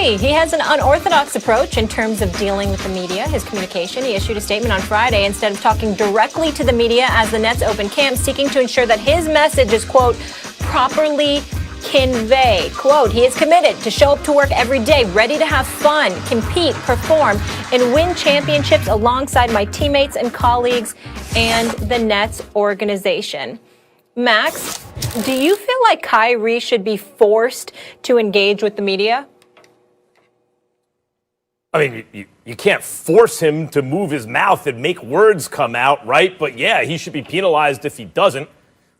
Kyrie, he has an unorthodox approach in terms of dealing with the media, his communication. He issued a statement on Friday instead of talking directly to the media as the Nets open camp, seeking to ensure that his message is, quote, properly convey. Quote, he is committed to show up to work every day, ready to have fun, compete, perform, and win championships alongside my teammates and colleagues and the Nets organization. Max, do you feel like Kyrie should be forced to engage with the media? I mean, you can't force him to move his mouth and make words come out, right? But yeah, he should be penalized if he doesn't.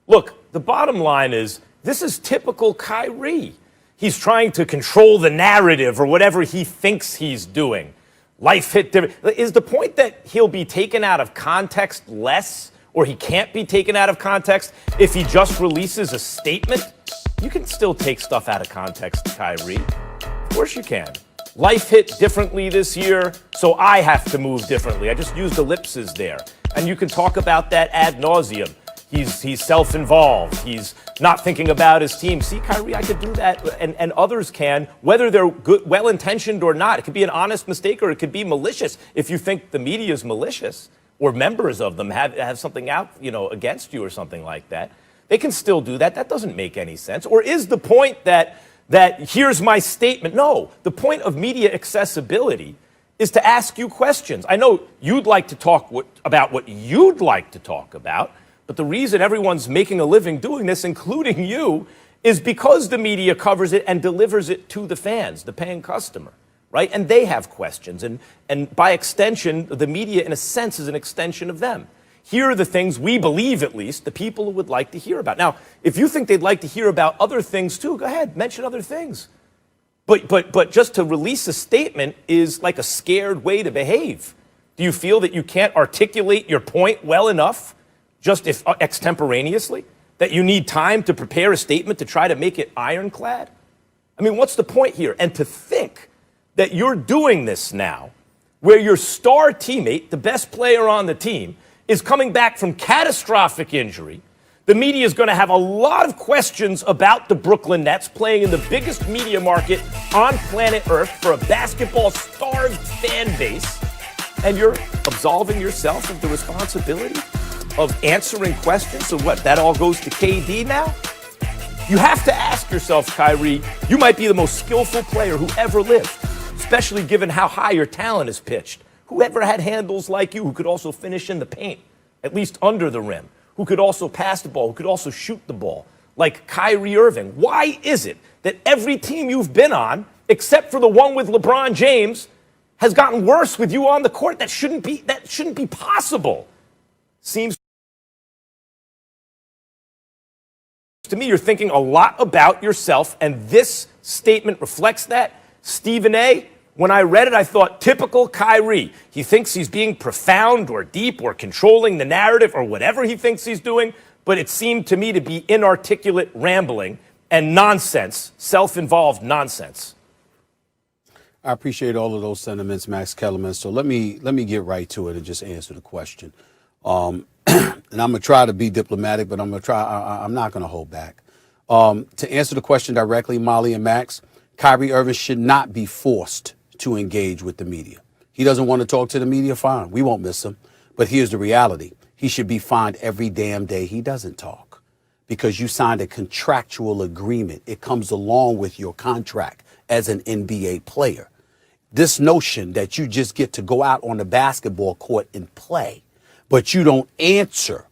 Look, the bottom line is, this is typical Kyrie. He's trying to control the narrative or whatever he thinks he's doing. Life hit different. Is the point that he'll be taken out of context less, or he can't be taken out of context if he just releases a statement? You can still take stuff out of context, Kyrie. Of course you can. Life hit differently this year, so I have to move differently. I just used ellipses there. And you can talk about that ad nauseum. He's self-involved. He's not thinking about his team. See, Kyrie, I could do that, and others can, whether they're good, well-intentioned or not. It could be an honest mistake, or it could be malicious. If you think the media is malicious, or members of them have something out, against you or something like that, they can still do that. That doesn't make any sense. Or is the point that here's my statement? No, the point of media accessibility is to ask you questions. I know you'd like to talk about what you'd like to talk about, but the reason everyone's making a living doing this, including you, is because the media covers it and delivers it to the fans, the paying customer, right? And they have questions. And by extension, the media, in a sense, is an extension of them. Here are the things we believe, at least, the people would like to hear about. Now, if you think they'd like to hear about other things, too, go ahead, mention other things. But just to release a statement is like a scared way to behave. Do you feel that you can't articulate your point well enough, just if extemporaneously, that you need time to prepare a statement to try to make it ironclad? I mean, what's the point here? And to think that you're doing this now, where your star teammate, the best player on the team, is coming back from catastrophic injury. The media is going to have a lot of questions about the Brooklyn Nets playing in the biggest media market on planet Earth for a basketball-starved fan base. And you're absolving yourself of the responsibility of answering questions. So what, that all goes to KD now? You have to ask yourself, Kyrie, you might be the most skillful player who ever lived, especially given how high your talent is pitched. Whoever had handles like you, who could also finish in the paint, at least under the rim, who could also pass the ball, who could also shoot the ball, like Kyrie Irving. Why is it that every team you've been on, except for the one with LeBron James, has gotten worse with you on the court? That shouldn't be possible. Seems to me you're thinking a lot about yourself, and this statement reflects that. Stephen A., when I read it, I thought, typical Kyrie. He thinks he's being profound or deep or controlling the narrative or whatever he thinks he's doing, but it seemed to me to be inarticulate rambling and nonsense, self-involved nonsense. I appreciate all of those sentiments, Max Kellerman. So let me get right to it and just answer the question. And I'm going to try to be diplomatic, but I'm not going to hold back. To answer the question directly, Molly and Max, Kyrie Irving should not be forced to engage with the media. He doesn't want to talk to the media, fine. We won't miss him. But here's the reality. He should be fined every damn day he doesn't talk, because you signed a contractual agreement. It comes along with your contract as an NBA player. This notion that you just get to go out on the basketball court and play, but you don't answer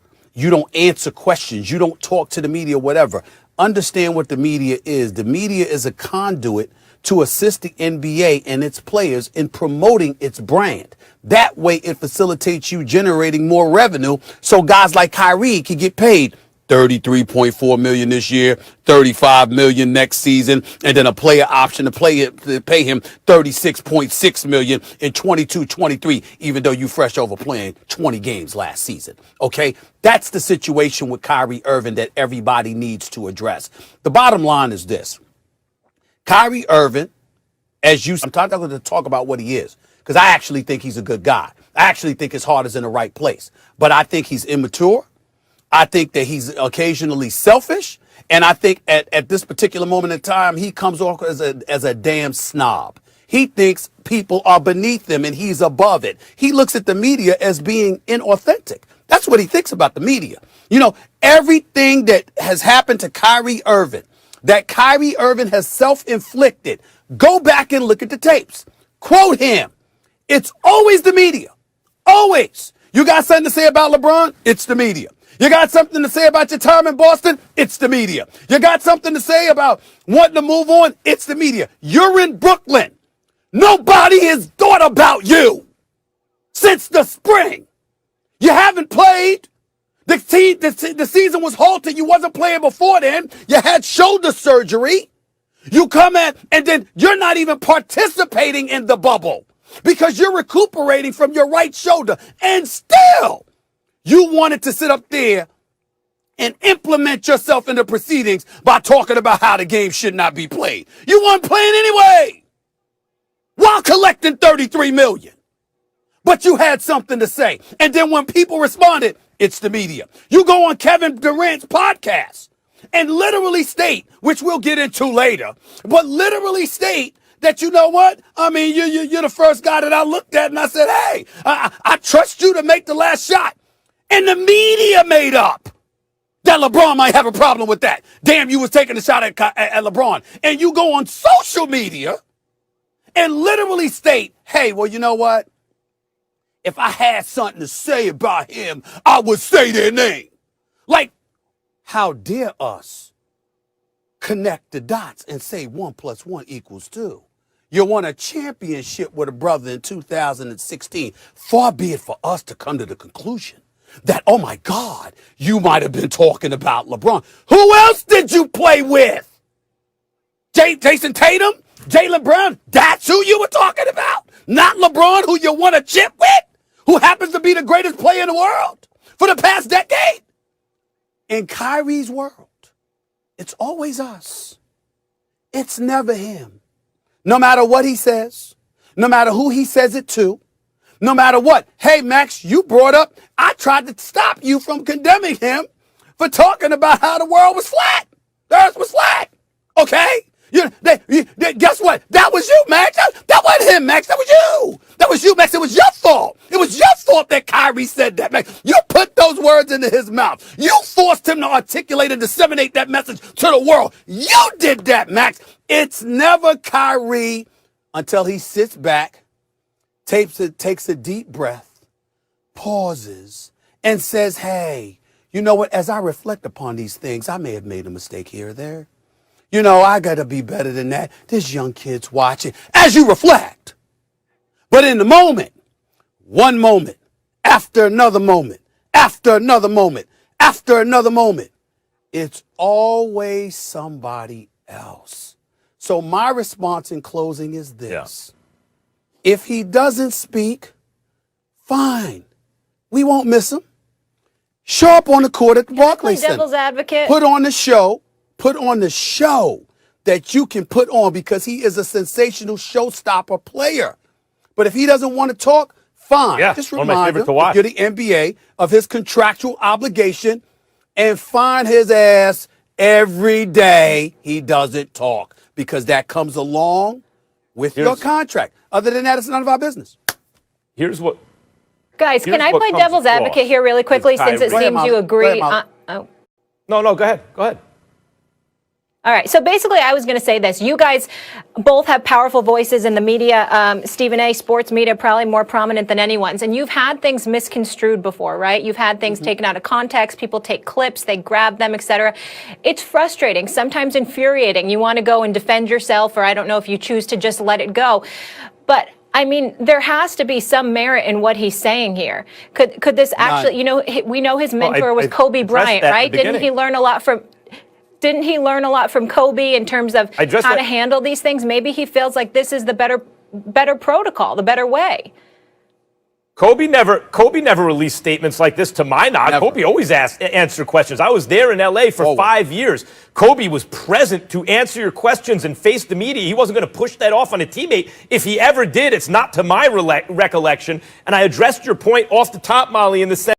questions, you don't talk to the media, whatever. Understand what the media is. The media is a conduit to assist the NBA and its players in promoting its brand. That way it facilitates you generating more revenue so guys like Kyrie can get paid $33.4 million this year, $35 million next season, and then a player option to pay him $36.6 million in 22-23, even though you fresh over playing 20 games last season. Okay, that's the situation with Kyrie Irving that everybody needs to address. The bottom line is this: Kyrie Irving, I'm not going to talk about what he is, because I actually think he's a good guy. I actually think his heart is in the right place, but I think he's immature. I think that he's occasionally selfish. And I think at this particular moment in time, he comes off as a damn snob. He thinks people are beneath him and he's above it. He looks at the media as being inauthentic. That's what he thinks about the media. You know, everything that has happened to Kyrie Irving, that Kyrie Irving has self-inflicted, go back and look at the tapes. Quote him. It's always the media. Always. You got something to say about LeBron? It's the media. You got something to say about your time in Boston? It's the media. You got something to say about wanting to move on? It's the media. You're in Brooklyn. Nobody has thought about you since the spring. You haven't played. The season was halted. You wasn't playing before then. You had shoulder surgery. You come in and then you're not even participating in the bubble because you're recuperating from your right shoulder. And still, you wanted to sit up there and implement yourself in the proceedings by talking about how the game should not be played. You weren't playing anyway while collecting $33 million. But you had something to say. And then when people responded, it's the media. You go on Kevin Durant's podcast and literally state, which we'll get into later, but literally state that, you know what? I mean, you're the first guy that I looked at and I said, hey, I trust you to make the last shot. And the media made up that LeBron might have a problem with that. Damn, you was taking a shot at LeBron. And you go on social media and literally state, hey, well, you know what? If I had something to say about him, I would say their name. Like, how dare us connect the dots and say 1 + 1 = 2? You won a championship with a brother in 2016. Far be it for us to come to the conclusion that, oh my God, you might have been talking about LeBron. Who else did you play with? Jason Tatum? Jaylen Brown? That's who you were talking about? Not LeBron, who you won a chip with? Who happens to be the greatest player in the world for the past decade? In Kyrie's world, it's always us. It's never him. No matter what he says, no matter who he says it to, no matter what. Hey, Max, you brought up, I tried to stop you from condemning him for talking about how the world was flat. The earth was flat. Okay? Guess what? That was you, Max. That wasn't him, Max. That was you. That was you, Max. It was your fault. It was your fault that Kyrie said that, Max. You put those words into his mouth. You forced him to articulate and disseminate that message to the world. You did that, Max. It's never Kyrie until he sits back, takes a deep breath, pauses, and says, hey, you know what? As I reflect upon these things, I may have made a mistake here or there. You know, I got to be better than that. There's young kids watching as you reflect. But in the moment, one moment, after another moment, after another moment, after another moment, it's always somebody else. So my response in closing is this. Yeah. If he doesn't speak, fine. We won't miss him. Show up on the court at the Barclays Center. Devil's advocate. Put on the show. Put on the show that you can put on because he is a sensational showstopper player. But if he doesn't want to talk, fine. Yeah, just one of my remind him, favorite to watch. if you're the NBA, of his contractual obligation and find his ass every day he doesn't talk because that comes along with your contract. Other than that, it's none of our business. Here's what. Guys, can I play devil's advocate here really quickly since it seems you agree? No, go ahead. Go ahead. All right. So basically, I was going to say this. You guys both have powerful voices in the media. Stephen A., sports media, probably more prominent than anyone's. And you've had things misconstrued before, right? You've had things taken out of context. People take clips, they grab them, etc. It's frustrating, sometimes infuriating. You want to go and defend yourself, or I don't know if you choose to just let it go. But I mean, there has to be some merit in what he's saying here. Could this actually, you know, we know his mentor was Kobe Bryant, right? Didn't he learn a lot from Kobe in terms of how to handle these things? Maybe he feels like this is the better protocol, the better way. Kobe never released statements like this to my knowledge. Kobe always answered questions. I was there in L.A. for 5 years. Kobe was present to answer your questions and face the media. He wasn't going to push that off on a teammate. If he ever did, it's not to my recollection. And I addressed your point off the top, Molly, in the sense